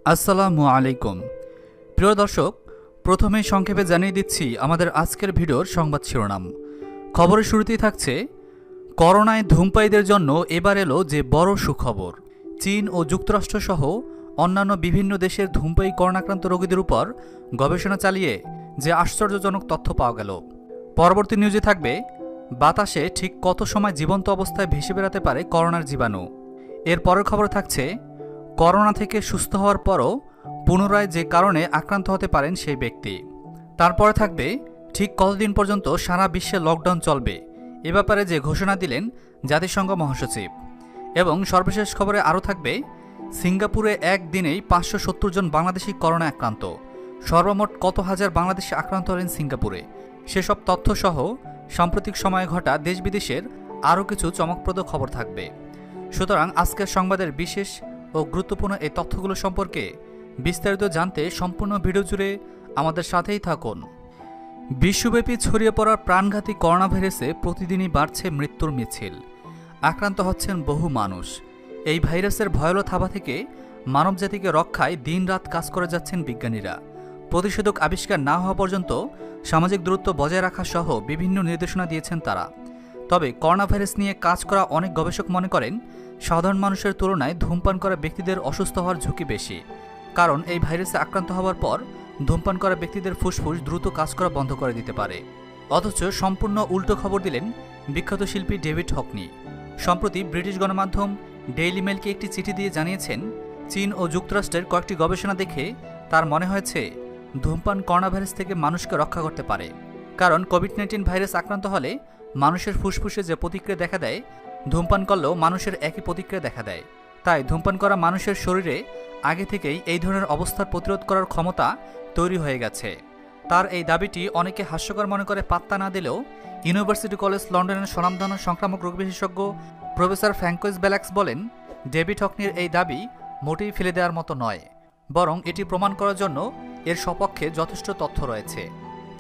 আসসালামু আলাইকুম। প্রিয় দর্শক, প্রথমেই সংক্ষেপে জানিয়ে দিচ্ছি আমাদের আজকের ভিডিওর সংবাদ শিরোনাম। খবরের শুরুতেই থাকছে, করোনায় ধূমপায়ীদের জন্য এবার এলো যে বড় সুখবর। চীন ও যুক্তরাষ্ট্রসহ অন্যান্য বিভিন্ন দেশের ধূমপায়ী করোনাক্রান্ত রোগীদের উপর গবেষণা চালিয়ে যে আশ্চর্যজনক তথ্য পাওয়া গেল। পরবর্তী নিউজে থাকবে, বাতাসে ঠিক কত সময় জীবন্ত অবস্থায় ভেসে বেড়াতে পারে করোনার জীবাণু। এর পরের খবর থাকছে, করোনা থেকে সুস্থ হওয়ার পরও পুনরায় যে কারণে আক্রান্ত হতে পারেন সেই ব্যক্তি। তারপরে থাকবে, ঠিক কতদিন পর্যন্ত সারা বিশ্বে লকডাউন চলবে এ ব্যাপারে যে ঘোষণা দিলেন জাতিসংঘ মহাসচিব। এবং সর্বশেষ খবরে আরও থাকবে, সিঙ্গাপুরে একদিনেই 570 জন বাংলাদেশি করোনা আক্রান্ত। সর্বমোট কত হাজার বাংলাদেশি আক্রান্ত হলেন সিঙ্গাপুরে, সেসব তথ্যসহ সাম্প্রতিক সময়ে ঘটা দেশ বিদেশের আরও কিছু চমকপ্রদ খবর থাকবে। সুতরাং আজকের সংবাদের বিশেষ ও গুরুত্বপূর্ণ এই তথ্যগুলো সম্পর্কে বিস্তারিত জানতে সম্পূর্ণ ভিডিও জুড়ে আমাদের সাথেই থাকুন। বিশ্বব্যাপী ছড়িয়ে পড়া প্রাণঘাতী করোনা ভাইরাসে প্রতিদিনই বাড়ছে মৃত্যুর মিছিল। আক্রান্ত হচ্ছেন বহু মানুষ। এই ভাইরাসের ভয়াল থাবা থেকে মানবজাতিকে রক্ষায় দিনরাত কাজ করে যাচ্ছেন বিজ্ঞানীরা। প্রতিষেধক আবিষ্কার না হওয়া পর্যন্ত সামাজিক দূরত্ব বজায় রাখা সহ বিভিন্ন নির্দেশনা দিয়েছেন তারা। তবে করোনা ভাইরাস নিয়ে কাজ করা অনেক গবেষক মনে করেন, সাধারণ মানুষের তুলনায় ধূমপান করা ব্যক্তিদের অসুস্থ হওয়ার ঝুঁকি বেশি। কারণ এই ভাইরাসে আক্রান্ত হওয়ার পর ধূমপান করা ব্যক্তিদের ফুসফুস দ্রুত কাজ করা বন্ধ করে দিতে পারে। অথচ সম্পূর্ণ উল্টো খবর দিলেন বিখ্যাত শিল্পী ডেভিড হকনি। সম্প্রতি ব্রিটিশ গণমাধ্যম ডেইলি মেলকে একটি চিঠি দিয়ে জানিয়েছেন, চীন ও যুক্তরাষ্ট্রের কয়েকটি গবেষণা দেখে তার মনে হয়েছে ধূমপান করোনা ভাইরাস থেকে মানুষকে রক্ষা করতে পারে। কারণ কোভিড-19 ভাইরাস আক্রান্ত হলে মানুষের ফুসফুসে যে প্রতিক্রিয়া দেখা দেয়, ধূমপান করলেও মানুষের একই প্রতিক্রিয়া দেখা দেয়। তাই ধূমপান করা মানুষের শরীরে আগে থেকেই এই ধরনের অবস্থার প্রতিরোধ করার ক্ষমতা তৈরি হয়ে গেছে। তার এই দাবিটি অনেকে হাস্যকর মনে করে পাত্তা না দিলেও ইউনিভার্সিটি কলেজ লন্ডনের স্বনামধন্য সংক্রামক রোগ বিশেষজ্ঞ প্রফেসর ফ্র্যাঙ্কোয়েস বেলাক্স বলেন, ডেভিড হকনির এই দাবি মোটেই ফেলে দেওয়ার মতো নয়, বরং এটি প্রমাণ করার জন্য এর সপক্ষে যথেষ্ট তথ্য রয়েছে।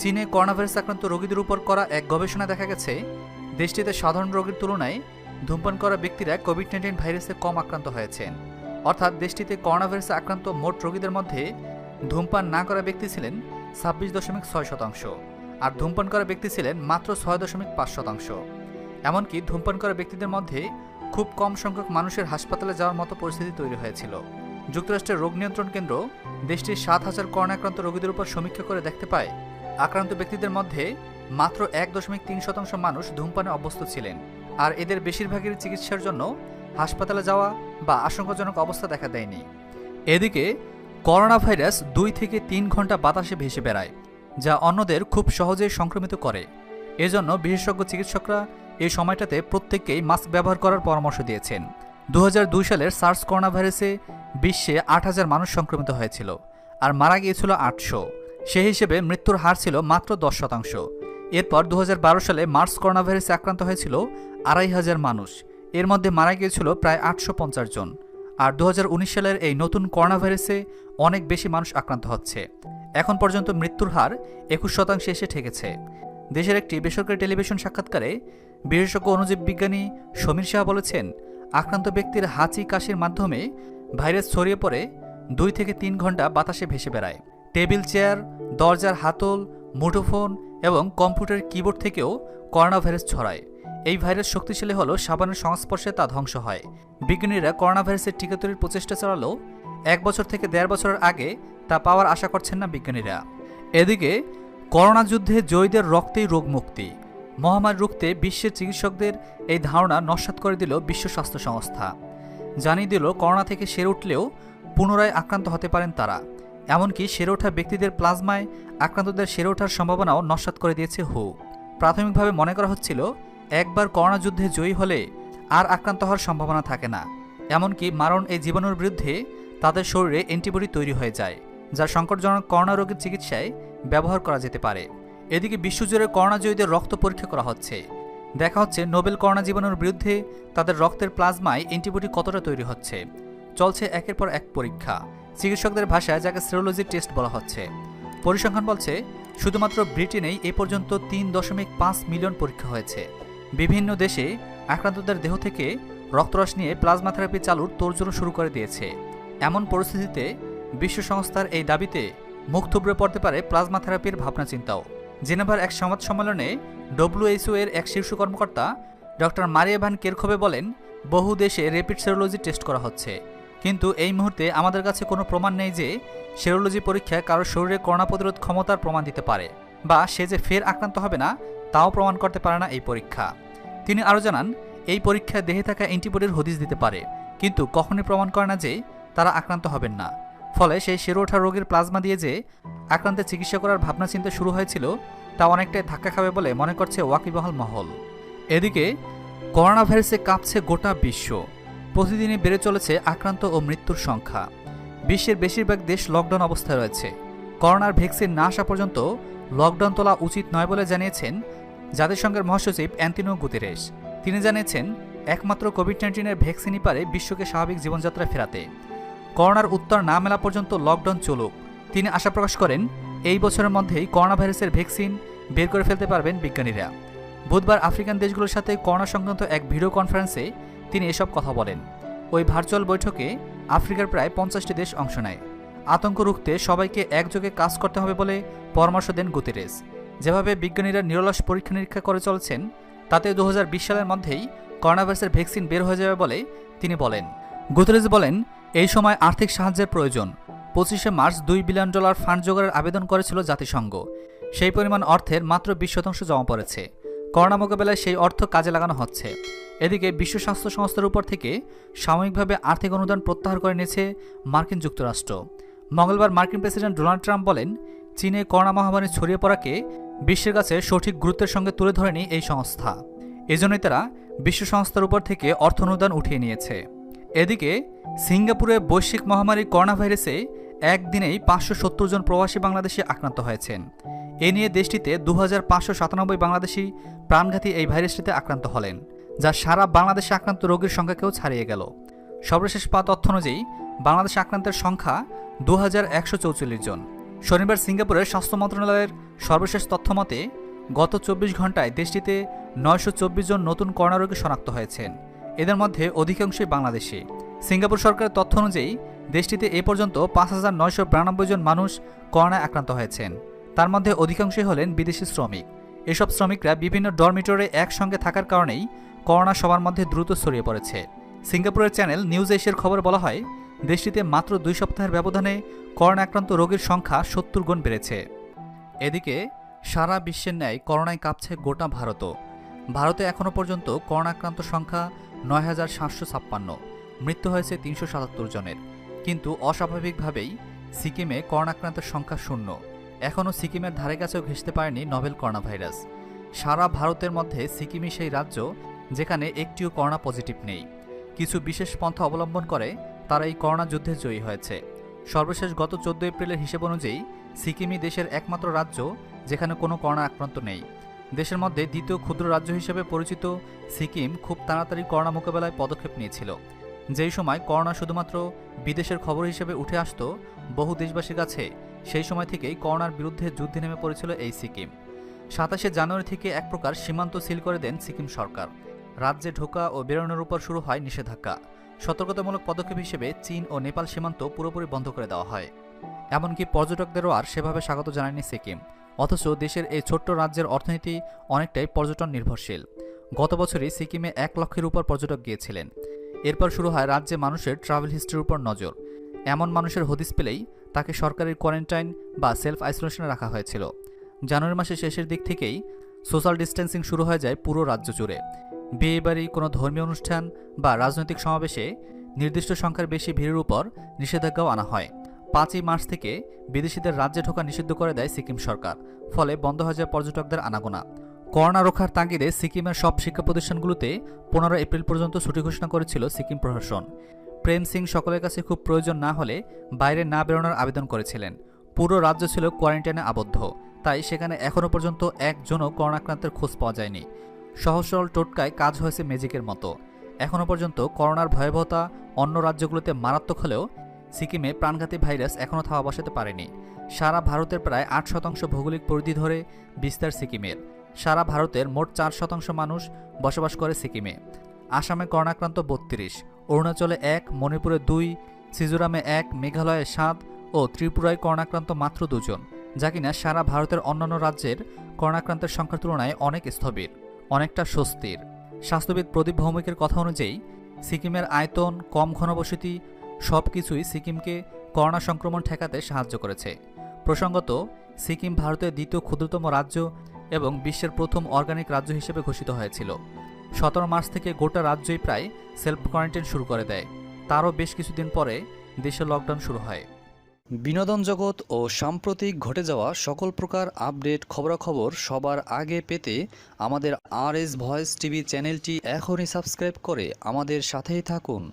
চীনে করোনা ভাইরাস আক্রান্ত রোগীদের উপর করা এক গবেষণা দেখা গেছে, দেশটিতে সাধারণ রোগীর তুলনায় ধূমপান করা ব্যক্তিরা কোভিড-19 ভাইরাসে কম আক্রান্ত হয়েছেন। অর্থাৎ দেশটিতে করোনা ভাইরাসে আক্রান্ত মোট রোগীদের মধ্যে ধূমপান না করা ব্যক্তি ছিলেন 26.6%, আর ধূমপান করা ব্যক্তি ছিলেন মাত্র 6.5%। এমনকি ধূমপান করা ব্যক্তিদের মধ্যে খুব কম সংখ্যক মানুষের হাসপাতালে যাওয়ার মতো পরিস্থিতি তৈরি হয়েছিল। যুক্তরাষ্ট্রের রোগ নিয়ন্ত্রণ কেন্দ্র দেশটির 7,000 করোনা আক্রান্ত রোগীদের উপর সমীক্ষা করে দেখতে পায়, আক্রান্ত ব্যক্তিদের মধ্যে মাত্র 1.3% মানুষ ধূমপানে অভ্যস্ত ছিলেন, আর এদের বেশিরভাগের চিকিৎসার জন্য হাসপাতালে যাওয়া বা আশঙ্কাজনক অবস্থা দেখা দেয়নি। এদিকে করোনা ভাইরাস 2 থেকে 3 ঘন্টা বাতাসে ভেসে বেড়ায়, যা অন্যদের খুব সহজেই সংক্রমিত করে। এজন্য বিশেষজ্ঞ চিকিৎসকরা এই সময়টাতে প্রত্যেককেই মাস্ক ব্যবহার করার পরামর্শ দিয়েছেন। 2002 সালের সার্স করোনা ভাইরাসে বিশ্বে 8,000 মানুষ সংক্রমিত হয়েছিল, আর মারা গিয়েছিল 800। সেই হিসেবে মৃত্যুর হার ছিল মাত্র 10%। এরপর 2012 সালে মার্স করোনা ভাইরাসে আক্রান্ত হয়েছিল 2,500 মানুষ, এর মধ্যে মারা গিয়েছিল প্রায় 850 জন। আর 2019 সালের এই নতুন করোনা ভাইরাসে অনেক বেশি মানুষ আক্রান্ত হচ্ছে। এখন পর্যন্ত মৃত্যুর হার 21% এসে ঠেকেছে। দেশের একটি বেসরকারি টেলিভিশন সাক্ষাৎকারে বিশেষজ্ঞ অণুজীব বিজ্ঞানী সমীর শাহ বলেছেন, আক্রান্ত ব্যক্তির হাঁচি কাশির মাধ্যমে ভাইরাস ছড়িয়ে পড়ে 2 থেকে 3 ঘন্টা বাতাসে ভেসে বেড়ায়। টেবিল চেয়ার, দরজার হাতল, মুঠোফোন এবং কম্পিউটার কিবোর্ড থেকেও করোনা ভাইরাস ছড়ায়। এই ভাইরাস শক্তিশালী হলেও সাবানের সংস্পর্শে তা ধ্বংস হয়। বিজ্ঞানীরা করোনা ভাইরাসের টিকা তৈরির প্রচেষ্টা চালালেও 1 বছর থেকে 1.5 বছরের আগে তা পাওয়ার আশা করছেন না বিজ্ঞানীরা। এদিকে করোনা যুদ্ধে জয়ীদের রক্তেই রোগ মুক্তি। মহামারী রুখতে বিশ্বের চিকিৎসকদের এই ধারণা নস্যাৎ করে দিল বিশ্ব স্বাস্থ্য সংস্থা। জানিয়ে দিল, করোনা থেকে সেরে উঠলেও পুনরায় আক্রান্ত হতে পারেন তারা। এমনকি সেরে ওঠা ব্যক্তিদের প্লাজমায় আক্রান্তদের সেরে ওঠার সম্ভাবনাও নস্যাৎ করে দিয়েছে হু। প্রাথমিকভাবে মনে করা হচ্ছিল, একবার করোনা যুদ্ধে জয়ী হলে আর আক্রান্ত হওয়ার সম্ভাবনা থাকে না। এমনকি মারণ এই জীবাণুর বিরুদ্ধে তাদের শরীরে অ্যান্টিবডি তৈরি হয়ে যায়, যা সংকটজনক করোনা রোগের চিকিৎসায় ব্যবহার করা যেতে পারে। এদিকে বিশ্বজুড়ে করোনা জয়ীদের রক্ত পরীক্ষা করা হচ্ছে। দেখা হচ্ছে নোবেল করোনা জীবাণুর বিরুদ্ধে তাদের রক্তের প্লাজমায় অ্যান্টিবডি কতটা তৈরি হচ্ছে। চলছে একের পর এক পরীক্ষা। চিকিৎসকদের ভাষায় যাকে সেরোলজি টেস্ট বলা হচ্ছে। পরিসংখ্যান বলছে, শুধুমাত্র ব্রিটেনেই এ পর্যন্ত 3.5 মিলিয়ন পরীক্ষা হয়েছে। বিভিন্ন দেশে আক্রান্তদের দেহ থেকে রক্তরস নিয়ে প্লাজমা থেরাপি চালুর তোড়জোড় শুরু করে দিয়েছে। এমন পরিস্থিতিতে বিশ্ব সংস্থার এই দাবিতে মুখ থুবড়ে পড়তে পারে প্লাজমা থেরাপির ভাবনা চিন্তাও। জেনেভার এক সংবাদ সম্মেলনে WHO এর এক শীর্ষ কর্মকর্তা ডক্টর মারিয়া ভ্যান কেরখোভে বলেন, বহু দেশে র্যাপিড সেরোলজি টেস্ট করা হচ্ছে, কিন্তু এই মুহূর্তে আমাদের কাছে কোনো প্রমাণ নেই যে সেরোলজি পরীক্ষায় কারোর শরীরে করোনা প্রতিরোধ ক্ষমতার প্রমাণ দিতে পারে, বা সে যে ফের আক্রান্ত হবে না তাও প্রমাণ করতে পারে না এই পরীক্ষা। তিনি আরও জানান, এই পরীক্ষায় দেহে থাকা অ্যান্টিবডির হদিস দিতে পারে, কিন্তু কখনোই প্রমাণ করে না যে তারা আক্রান্ত হবেন না। ফলে সেই সেরে ওঠা রোগীর প্লাজমা দিয়ে যে আক্রান্তের চিকিৎসা করার ভাবনা চিন্তা শুরু হয়েছিল তা অনেকটাই ধাক্কা খাবে বলে মনে করছে ওয়াকিবহাল মহল। এদিকে করোনা ভাইরাসে কাঁপছে গোটা বিশ্ব। প্রতিদিনই বেড়ে চলেছে আক্রান্ত ও মৃত্যুর সংখ্যা। বিশ্বের বেশিরভাগ দেশ লকডাউন অবস্থায় রয়েছে। করোনার ভ্যাকসিন না আসা পর্যন্ত লকডাউন তোলা উচিত নয় বলে জানিয়েছেন জাতিসংঘের মহাসচিব অ্যান্টোনিও গুতেরেস। তিনি জানিয়েছেন, একমাত্র কোভিড-19 ভ্যাকসিনই পারে বিশ্বকে স্বাভাবিক জীবনযাত্রা ফেরাতে। করোনার উত্তর না মেলা পর্যন্ত লকডাউন চলুক। তিনি আশা প্রকাশ করেন, এই বছরের মধ্যেই করোনা ভাইরাসের ভ্যাকসিন বের করে ফেলতে পারবেন বিজ্ঞানীরা। বুধবার আফ্রিকান দেশগুলোর সাথে করোনা সংক্রান্ত এক ভিডিও কনফারেন্সে তিনি এসব কথা বলেন। ওই ভার্চুয়াল বৈঠকে আফ্রিকার প্রায় 50টি দেশ অংশ নেয়। আতঙ্ক রুখতে সবাইকে একযোগে কাজ করতে হবে বলে পরামর্শ দেন গুতেরেস। যেভাবে বিজ্ঞানীরা নিরলস পরীক্ষা নিরীক্ষা করে চলছেন, তাতে 2020 সালের মধ্যেই করোনা ভাইরাসের ভ্যাকসিন বের হয়ে যাবে বলে তিনি বলেন। গুতেরেস বলেন, এই সময় আর্থিক সাহায্যের প্রয়োজন। 25শে মার্চ $2 বিলিয়ন ফান্ড জোগাড়ের আবেদন করেছিল জাতিসংঘ। সেই পরিমাণ অর্থের মাত্র 20% জমা পড়েছে। করোনা মোকাবেলায় সেই অর্থ কাজে লাগানো হচ্ছে। এদিকে বিশ্ব স্বাস্থ্য সংস্থার উপর থেকে সাময়িকভাবে আর্থিক অনুদান প্রত্যাহার করে নিয়েছে মার্কিন যুক্তরাষ্ট্র। মঙ্গলবার মার্কিন প্রেসিডেন্ট ডোনাল্ড ট্রাম্প বলেন, চীনে করোনা মহামারী ছড়িয়ে পড়াকে বিশ্বের কাছে সঠিক গুরুত্বের সঙ্গে তুলে ধরেনি এই সংস্থা। এজন্যই তারা বিশ্ব সংস্থার উপর থেকে অর্থ অনুদান উঠিয়ে নিয়েছে। এদিকে সিঙ্গাপুরে বৈশ্বিক মহামারী করোনা ভাইরাসে একদিনেই 570 জন প্রবাসী বাংলাদেশি আক্রান্ত হয়েছেন। এ নিয়ে দেশটিতে 2597 বাংলাদেশি প্রাণঘাতী এই ভাইরাসটিতে আক্রান্ত হলেন, যা সারা বাংলাদেশে আক্রান্ত রোগীর সংখ্যাকেও ছাড়িয়ে গেল। সর্বশেষ পাওয়া তথ্য অনুযায়ী বাংলাদেশে আক্রান্তের সংখ্যা 2144 জন। শনিবার সিঙ্গাপুরের স্বাস্থ্য মন্ত্রণালয়ের সর্বশেষ তথ্য মতে গত 24 ঘন্টায় দেশটিতে 924 জন নতুন করোনা রোগী শনাক্ত হয়েছেন। এদের মধ্যে অধিকাংশই বাংলাদেশি। সিঙ্গাপুর সরকারের তথ্য অনুযায়ী দেশটিতে এ পর্যন্ত 5992 জন মানুষ করোনায় আক্রান্ত হয়েছেন। তার মধ্যে অধিকাংশই হলেন বিদেশি শ্রমিক। এসব শ্রমিকরা বিভিন্ন ডরমিটরে একসঙ্গে থাকার কারণেই করোনা সবার মধ্যে দ্রুত ছড়িয়ে পড়েছে। সিঙ্গাপুরের চ্যানেল নিউজ এশিয়ার খবরে বলা হয়, দেশটিতে মাত্র 2 সপ্তাহের ব্যবধানে করোনা আক্রান্ত রোগীর সংখ্যা 70 গুণ বেড়েছে। এদিকে সারা বিশ্বের ন্যায় করোনায় কাঁপছে গোটা ভারতও। ভারতে এখনও পর্যন্ত করোনা আক্রান্ত সংখ্যা 9756, মৃত্যু হয়েছে 377 জনের। কিন্তু অস্বাভাবিকভাবেই সিকিমে করোনা আক্রান্তের সংখ্যা 0। এখনও সিকিমের ধারে কাছেও ঘেঁষতে পারেনি নভেল করোনা ভাইরাস। সারা ভারতের মধ্যে সিকিমই সেই রাজ্য যেখানে একটিও করোনা পজিটিভ নেই। কিছু বিশেষ পন্থা অবলম্বন করে তারা এই করোনা যুদ্ধে জয়ী হয়েছে। সর্বশেষ গত 14 এপ্রিলের হিসেব অনুযায়ী সিকিমই দেশের একমাত্র রাজ্য যেখানে কোনো করোনা আক্রান্ত নেই। দেশের মধ্যে দ্বিতীয় ক্ষুদ্র রাজ্য হিসেবে পরিচিত সিকিম খুব তাড়াতাড়ি করোনা মোকাবেলায় পদক্ষেপ নিয়েছিল। যেই সময় করোনা শুধুমাত্র বিদেশের খবর হিসেবে উঠে আসত বহু দেশবাসীর কাছে, সেই সময় থেকেই করোনার বিরুদ্ধে যুদ্ধে নেমে পড়েছিল এই সিকিম। 27শে জানুয়ারি থেকে এক প্রকার সীমান্ত সিল করে দেন সিকিম সরকার। রাজ্যে ঢোকা ও বেরোনোর উপর শুরু হয় নিষেধাজ্ঞা। সতর্কতামূলক পদক্ষেপ হিসেবে চীন ও নেপাল সীমান্ত পুরোপুরি বন্ধ করে দেওয়া হয়। এমনকি পর্যটকদেরও আর সেভাবে স্বাগত জানায়নি সিকিম। অথচ দেশের এই ছোট্ট রাজ্যের অর্থনীতি অনেকটাই পর্যটন নির্ভরশীল। গত বছরই সিকিমে 1 লক্ষের উপর পর্যটক গিয়েছিলেন। এরপর শুরু হয় রাজ্যে মানুষের ট্রাভেল হিস্ট্রির উপর নজর। এমন মানুষের হদিস পেলেই তাকে সরকারি কোয়ারেন্টাইন বা সেলফ আইসোলেশনে রাখা হয়েছিল। জানুয়ারি মাসের শেষের দিক থেকেই সোশ্যাল ডিস্টেন্সিং শুরু হয়ে যায় পুরো রাজ্য জুড়ে। বিয়েবাড়ি, কোনো ধর্মীয় অনুষ্ঠান বা রাজনৈতিক সমাবেশে নির্দিষ্ট সংখ্যার বেশি ভিড়ের উপর নিষেধাজ্ঞাও আনা হয়। 5ই মার্চ থেকে বিদেশিদের রাজ্যে ঢোকা নিষিদ্ধ করে দেয় সিকিম সরকার। ফলে বন্ধ হয়ে যায় পর্যটকদের আনাগোনা। করোনা রক্ষার তাগিদে সিকিমের সব শিক্ষা প্রতিষ্ঠানগুলোতে 15 এপ্রিল পর্যন্ত ছুটি ঘোষণা করেছিল সিকিম প্রশাসন। প্রেম সিং সকলের কাছে খুব প্রয়োজন না হলে বাইরে না বেরোনোর আবেদন করেছিলেন। পুরো রাজ্য ছিল কোয়ারেন্টাইনে আবদ্ধ, তাই সেখানে এখনও পর্যন্ত একজনও করোনা আক্রান্তের খোঁজ পাওয়া যায়নি। সহজ সরল টোটকায় কাজ হয়েছে ম্যাজিকের মতো। এখনও পর্যন্ত করোনার ভয়াবহতা অন্য রাজ্যগুলোতে মারাত্মক হলেও সিকিমে প্রাণঘাতী ভাইরাস এখনও থাবা বসাতে পারেনি। সারা ভারতের প্রায় 8% ভৌগোলিক পরিধি ধরে বিস্তার সিকিমের। সারা ভারতের মোট 4% মানুষ বসবাস করে সিকিমে। আসামে করোনাক্রান্ত 32, অরুণাচলে 1, মণিপুরে 2, মিজোরামে 1, মেঘালয়ে 7 ও ও ত্রিপুরায় করোনাক্রান্ত মাত্র 2 জন, যা কিনা সারা ভারতের অন্যান্য রাজ্যের করোনাক্রান্তের সংখ্যার তুলনায় অনেক স্থবির, অনেকটা স্বস্তির। স্বাস্থ্যবিদ প্রদীপ ভৌমিকের কথা অনুযায়ী সিকিমের আয়তন, কম ঘনবসতি সবকিছুই সিকিমকে করোনা সংক্রমণ ঠেকাতে সাহায্য করেছে। প্রসঙ্গত, সিকিম ভারতের দ্বিতীয় ক্ষুদ্রতম রাজ্য এবং বিশ্বের প্রথম অর্গানিক রাজ্য হিসেবে ঘোষিত হয়েছিল। 17 মার্চ থেকে গোটা রাজ্যই প্রায় সেলফ কোয়ারেন্টাইন শুরু করে দেয়। তারও বেশ কিছুদিন পরে দেশে লকডাউন শুরু হয়। বিনোদন জগৎ ও সাম্প্রতিক ঘটে যাওয়া সকল প্রকার আপডেট খবরাখবর সবার আগে পেতে আমাদের RS ভয়েস টিভি চ্যানেলটি এখনই সাবস্ক্রাইব করে আমাদের সাথেই থাকুন।